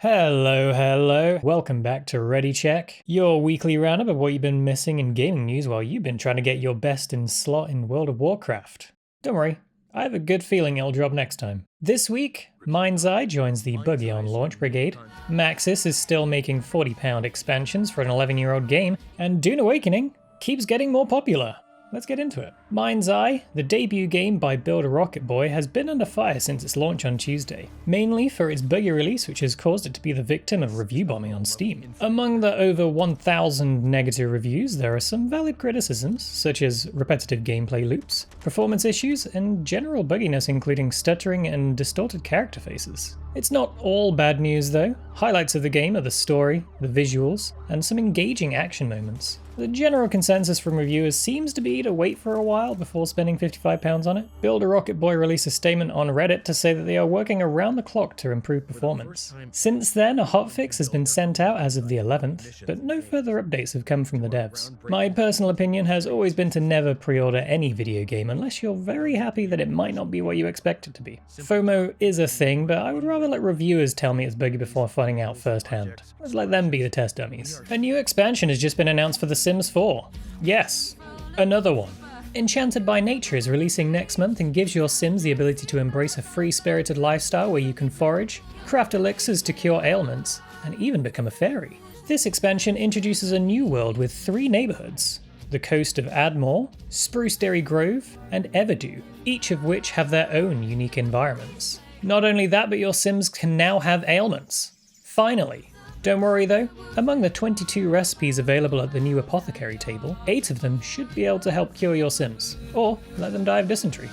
Hello. Welcome back to Ready Check, your weekly roundup of what you've been missing in gaming news while you've been trying to get your best in slot in World of Warcraft. Don't worry, I have a good feeling it'll drop next time. This week, MindsEye joins the buggy on launch brigade, Maxis is still making £40 expansions for an 11-year-old game, and Dune Awakening keeps getting more popular. Let's get into it. MindsEye, the debut game by builder Rocket Boy, has been under fire since its launch on Tuesday, mainly for its buggy release which has caused it to be the victim of review bombing on Steam. Among the over 1,000 negative reviews, there are some valid criticisms, such as repetitive gameplay loops, performance issues, and general bugginess including stuttering and distorted character faces. It's not all bad news though. Highlights of the game are the story, the visuals, and some engaging action moments. The general consensus from reviewers seems to be to wait for a while before spending £55 on it. Builder Rocket Boy released a statement on Reddit to say that they are working around the clock to improve performance. Since then, a hotfix has been sent out as of the 11th, but no further updates have come from the devs. My personal opinion has always been to never pre-order any video game unless you're very happy that it might not be what you expect it to be. FOMO is a thing, but I would rather let reviewers tell me it's buggy before finding out firsthand. Let's let them be the test dummies. A new expansion has just been announced for The Sims 4. Yes, another one. Enchanted by Nature is releasing next month and gives your Sims the ability to embrace a free-spirited lifestyle where you can forage, craft elixirs to cure ailments, and even become a fairy. This expansion introduces a new world with 3 neighborhoods: the coast of Admore, Spruce Dairy Grove, and Everdew, each of which have their own unique environments. Not only that, but your Sims can now have ailments. Finally. Don't worry though, among the 22 recipes available at the new apothecary table, 8 of them should be able to help cure your Sims, or let them die of dysentery.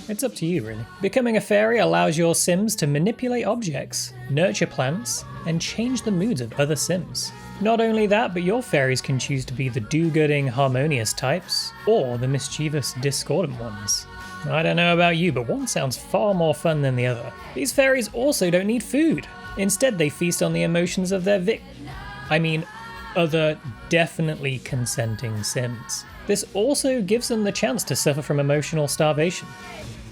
It's up to you really. Becoming a fairy allows your Sims to manipulate objects, nurture plants, and change the moods of other Sims. Not only that, but your fairies can choose to be the do-gooding, harmonious types, or the mischievous, discordant ones. I don't know about you, but one sounds far more fun than the other. These fairies also don't need food. Instead, they feast on the emotions of their other definitely consenting Sims. This also gives them the chance to suffer from emotional starvation.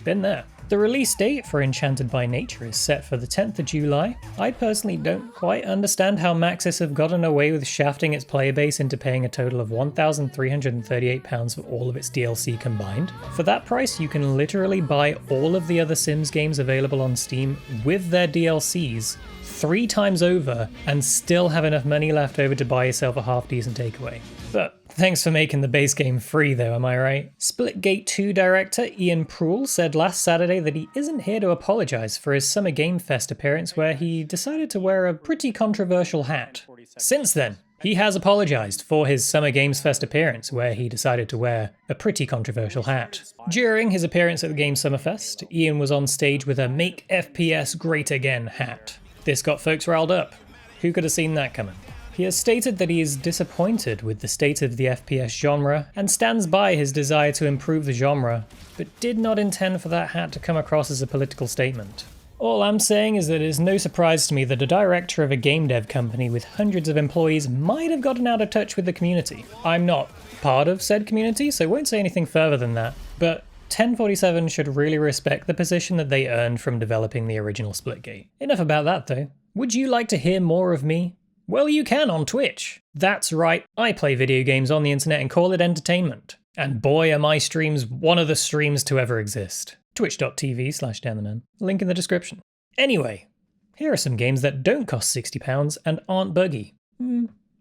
Been there. The release date for Enchanted by Nature is set for the 10th of July. I personally don't quite understand how Maxis have gotten away with shafting its player base into paying a total of £1,338 for all of its DLC combined. For that price, you can literally buy all of the other Sims games available on Steam with their DLCs 3 times over and still have enough money left over to buy yourself a half-decent takeaway. But thanks for making the base game free though, am I right? SplitGate 2 director Ian Proul said last Saturday that he isn't here to apologise for his Summer Game Fest appearance where he decided to wear a pretty controversial hat. Since then, he has apologised for his Summer Games Fest appearance where he decided to wear a pretty controversial hat. During his appearance at the Game Summerfest, Ian was on stage with a Make FPS Great Again hat. This got folks riled up. Who could have seen that coming? He has stated that he is disappointed with the state of the FPS genre and stands by his desire to improve the genre, but did not intend for that hat to come across as a political statement. All I'm saying is that it is no surprise to me that a director of a game dev company with hundreds of employees might have gotten out of touch with the community. I'm not part of said community, so I won't say anything further than that, but 1047 should really respect the position that they earned from developing the original Splitgate. Enough about that though. Would you like to hear more of me? Well, you can on Twitch. That's right, I play video games on the internet and call it entertainment. And boy are my streams one of the streams to ever exist. Twitch.tv/DanTheMan. Link in the description. Anyway, here are some games that don't cost £60 and aren't buggy.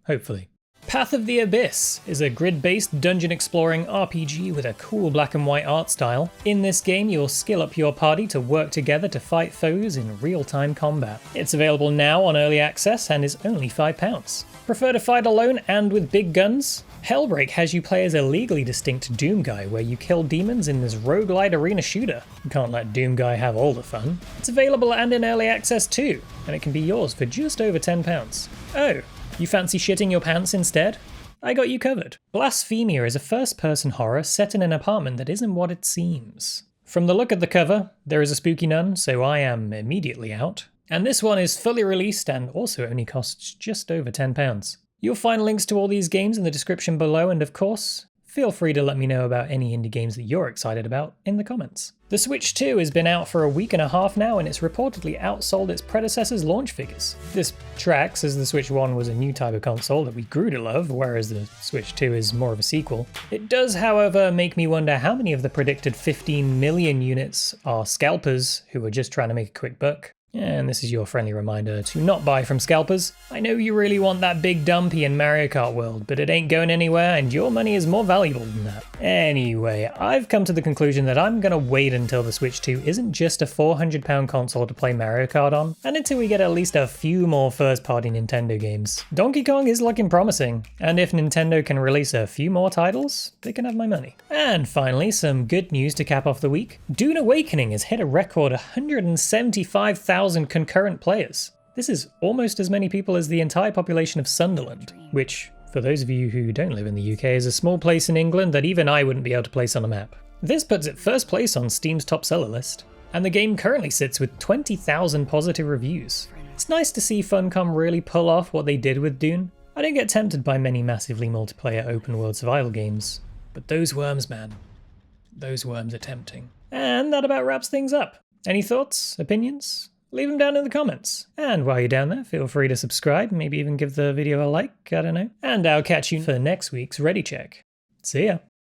Hopefully. Path of the Abyss is a grid-based dungeon-exploring RPG with a cool black and white art style. In this game, you'll skill up your party to work together to fight foes in real-time combat. It's available now on Early Access and is only £5. Prefer to fight alone and with big guns? Hellbreak has you play as a legally distinct Doom Guy where you kill demons in this roguelite arena shooter. You can't let Doom Guy have all the fun. It's available and in Early Access too, and it can be yours for just over £10. Oh, you fancy shitting your pants instead? I got you covered. Blasfemia is a first-person horror set in an apartment that isn't what it seems. From the look of the cover, there is a spooky nun, so I am immediately out. And this one is fully released and also only costs just over £10. You'll find links to all these games in the description below, and of course, feel free to let me know about any indie games that you're excited about in the comments. The Switch 2 has been out for a week and a half now, and it's reportedly outsold its predecessor's launch figures. This tracks, as the Switch 1 was a new type of console that we grew to love, whereas the Switch 2 is more of a sequel. It does, however, make me wonder how many of the predicted 15 million units are scalpers who are just trying to make a quick buck. And this is your friendly reminder to not buy from scalpers. I know you really want that big dumpy in Mario Kart World, but it ain't going anywhere and your money is more valuable than that. Anyway, I've come to the conclusion that I'm gonna wait until the Switch 2 isn't just a £400 console to play Mario Kart on, and until we get at least a few more first-party Nintendo games. Donkey Kong is looking promising, and if Nintendo can release a few more titles, they can have my money. And finally, some good news to cap off the week. Dune Awakening has hit a record 175,000 concurrent players. This is almost as many people as the entire population of Sunderland, which, for those of you who don't live in the UK, is a small place in England that even I wouldn't be able to place on a map. This puts it first place on Steam's top seller list, and the game currently sits with 20,000 positive reviews. It's nice to see Funcom really pull off what they did with Dune. I don't get tempted by many massively multiplayer open world survival games, but those worms, man. Those worms are tempting. And that about wraps things up. Any thoughts, opinions? Leave them down in the comments. And while you're down there, feel free to subscribe, maybe even give the video a like, I don't know. And I'll catch you for next week's Ready Check. See ya.